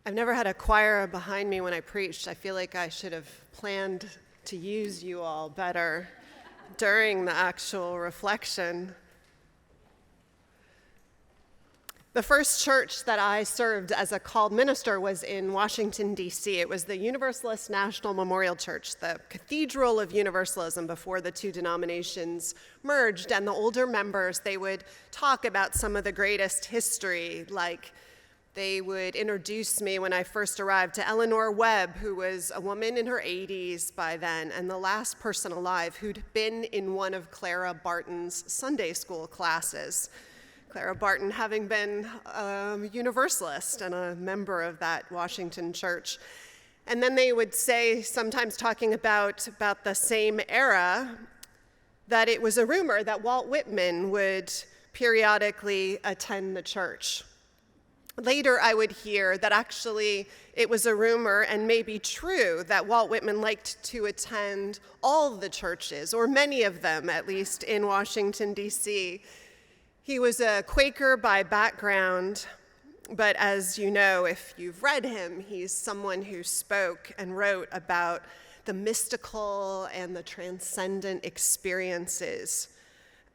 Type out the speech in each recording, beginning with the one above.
I've never had a choir behind me when I preached. I feel like I should have planned to use you all better during the actual reflection. The first church that I served as a called minister was in Washington, D.C. It was the Universalist National Memorial Church, the cathedral of Universalism before the two denominations merged. And the older members, they would talk about some of the greatest history, like they would introduce me when I first arrived to Eleanor Webb, who was a woman in her 80s by then, and the last person alive who'd been in one of Clara Barton's Sunday school classes. Clara Barton having been a Universalist and a member of that Washington church. And then they would say, sometimes talking about the same era, that it was a rumor that Walt Whitman would periodically attend the church. Later, I would hear that actually it was a rumor and maybe true that Walt Whitman liked to attend all the churches, or many of them at least, in Washington, D.C. He was a Quaker by background, but as you know, if you've read him, he's someone who spoke and wrote about the mystical and the transcendent experiences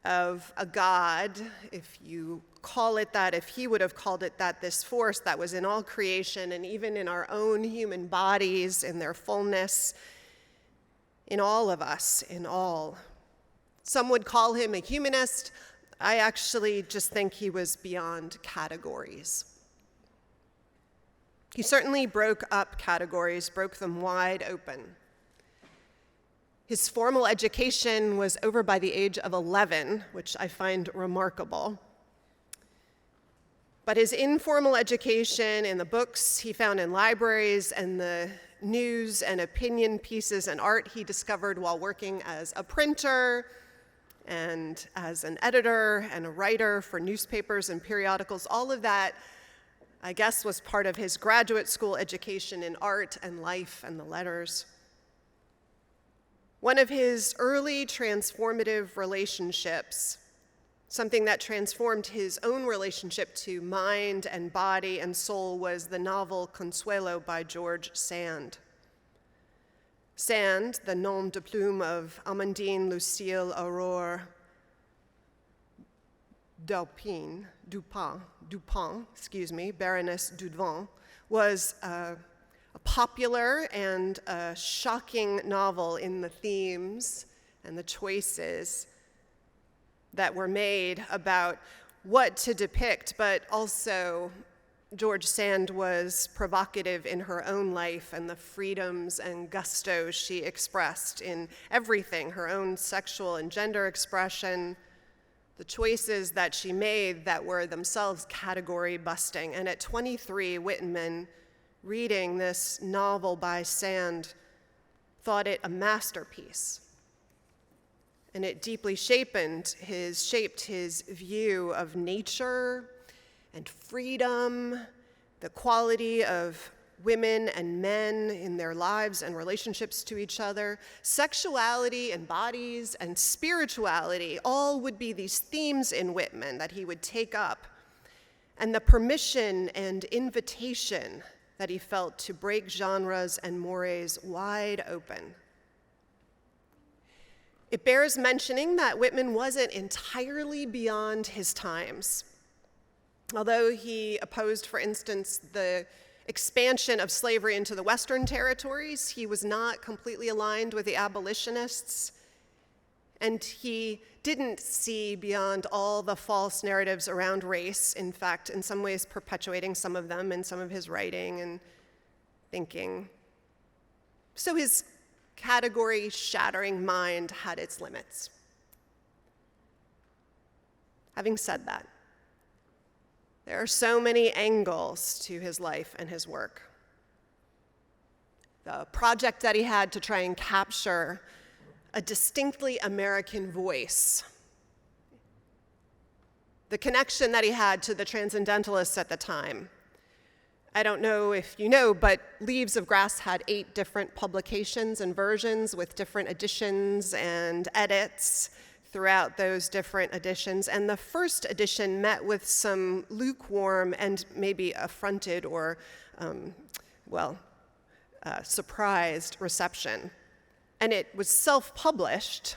of a God, if you call it that, if he would have called it that, this force that was in all creation and even in our own human bodies, in their fullness, in all of us, in all. Some would call him a humanist. I actually just think he was beyond categories. He certainly broke up categories, broke them wide open. His formal education was over by the age of 11, which I find remarkable. But his informal education in the books he found in libraries and the news and opinion pieces and art he discovered while working as a printer and as an editor and a writer for newspapers and periodicals, all of that, I guess, was part of his graduate school education in art and life and the letters. One of his early transformative relationships, something that transformed his own relationship to mind and body and soul, was the novel Consuelo by George Sand. Sand, the nom de plume of Amandine Lucille Aurore Dupin, Baroness Dudevant, was a popular and a shocking novel in the themes and the choices that were made about what to depict, but also George Sand was provocative in her own life and the freedoms and gustos she expressed in everything, her own sexual and gender expression, the choices that she made that were themselves category busting. And at 23, Whitman, reading this novel by Sand, thought it a masterpiece. And it deeply shaped his view of nature and freedom, the quality of women and men in their lives and relationships to each other, sexuality and bodies and spirituality, all would be these themes in Whitman that he would take up, and the permission and invitation that he felt to break genres and mores wide open. It bears mentioning that Whitman wasn't entirely beyond his times. Although he opposed, for instance, the expansion of slavery into the Western territories, he was not completely aligned with the abolitionists, and he didn't see beyond all the false narratives around race, in fact, in some ways perpetuating some of them in some of his writing and thinking. So his category-shattering mind had its limits. Having said that, there are so many angles to his life and his work. The project that he had to try and capture a distinctly American voice, the connection that he had to the transcendentalists at the time. I don't know if you know, but Leaves of Grass had 8 different publications and versions with different editions and edits throughout those different editions, and the first edition met with some lukewarm and maybe affronted or, surprised reception. And it was self-published,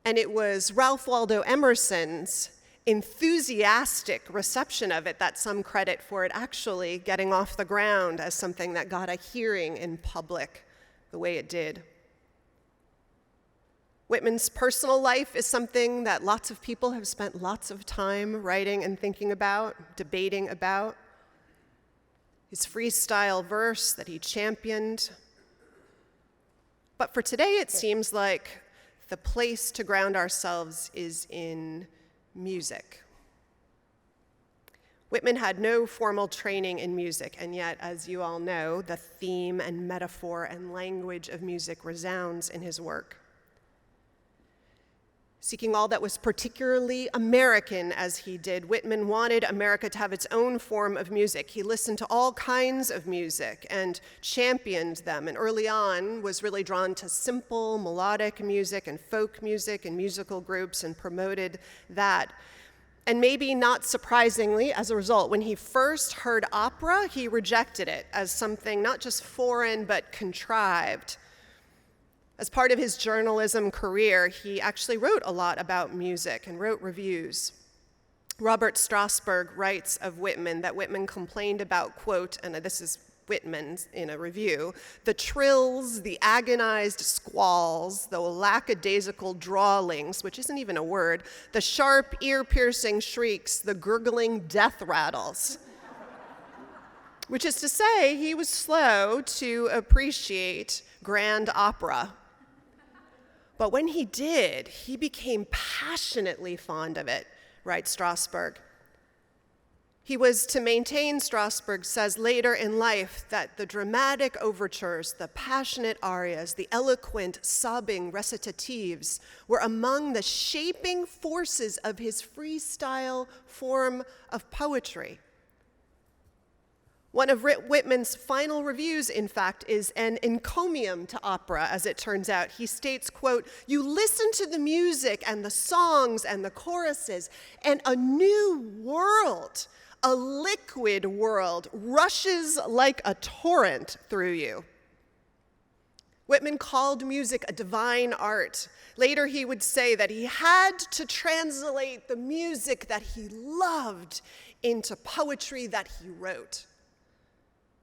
and it was Ralph Waldo Emerson's enthusiastic reception of it that some credit for it actually getting off the ground as something that got a hearing in public the way it did. Whitman's personal life is something that lots of people have spent lots of time writing and thinking about, debating about. His freestyle verse that he championed. But for today, it seems like the place to ground ourselves is in music. Whitman had no formal training in music, and yet, as you all know, the theme and metaphor and language of music resounds in his work. Seeking all that was particularly American as he did, Whitman wanted America to have its own form of music. He listened to all kinds of music and championed them, and early on was really drawn to simple melodic music and folk music and musical groups and promoted that. And maybe not surprisingly, as a result, when he first heard opera, he rejected it as something not just foreign but contrived. As part of his journalism career, he actually wrote a lot about music and wrote reviews. Robert Strasberg writes of Whitman that Whitman complained about, quote, and this is Whitman in a review, the trills, the agonized squalls, the lackadaisical drawlings, which isn't even a word, the sharp, ear-piercing shrieks, the gurgling death rattles. Which is to say, he was slow to appreciate grand opera. But when he did, he became passionately fond of it, writes Strasberg. He was to maintain, Strasberg says later in life, that the dramatic overtures, the passionate arias, the eloquent, sobbing recitatives were among the shaping forces of his freestyle form of poetry. One of Whitman's final reviews, in fact, is an encomium to opera, as it turns out. He states, quote, "You listen to the music and the songs and the choruses, and a new world, a liquid world, rushes like a torrent through you." Whitman called music a divine art. Later, he would say that he had to translate the music that he loved into poetry that he wrote.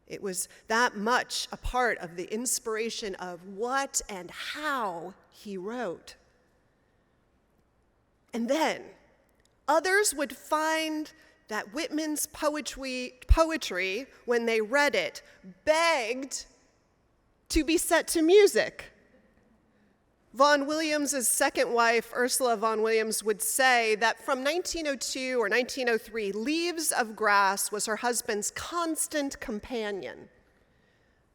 It was that much a part of the inspiration of what and how he wrote. And then others would find that Whitman's poetry, when they read it, begged to be set to music. Vaughan Williams' second wife, Ursula Vaughan Williams, would say that from 1902 or 1903, Leaves of Grass was her husband's constant companion.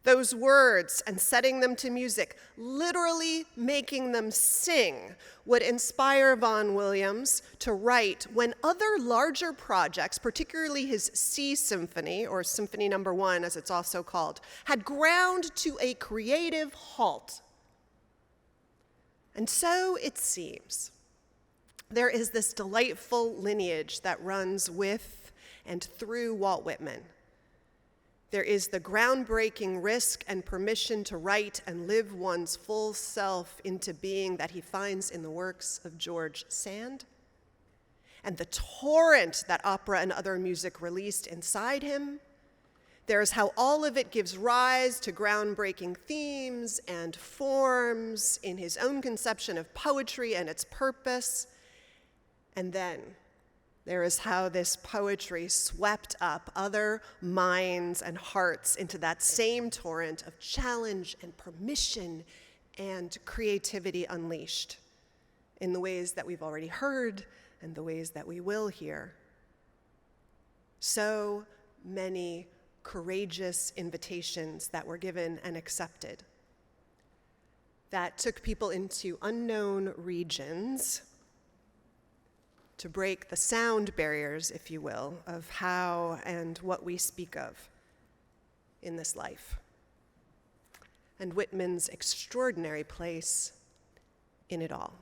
Those words and setting them to music, literally making them sing, would inspire Vaughan Williams to write when other larger projects, particularly his Sea Symphony, or Symphony No. 1 as it's also called, had ground to a creative halt. And so it seems there is this delightful lineage that runs with and through Walt Whitman. There is the groundbreaking risk and permission to write and live one's full self into being that he finds in the works of George Sand, and the torrent that opera and other music released inside him. There's how all of it gives rise to groundbreaking themes and forms in his own conception of poetry and its purpose. And then there is how this poetry swept up other minds and hearts into that same torrent of challenge and permission and creativity unleashed in the ways that we've already heard and the ways that we will hear. So many courageous invitations that were given and accepted that took people into unknown regions to break the sound barriers, if you will, of how and what we speak of in this life, and Whitman's extraordinary place in it all.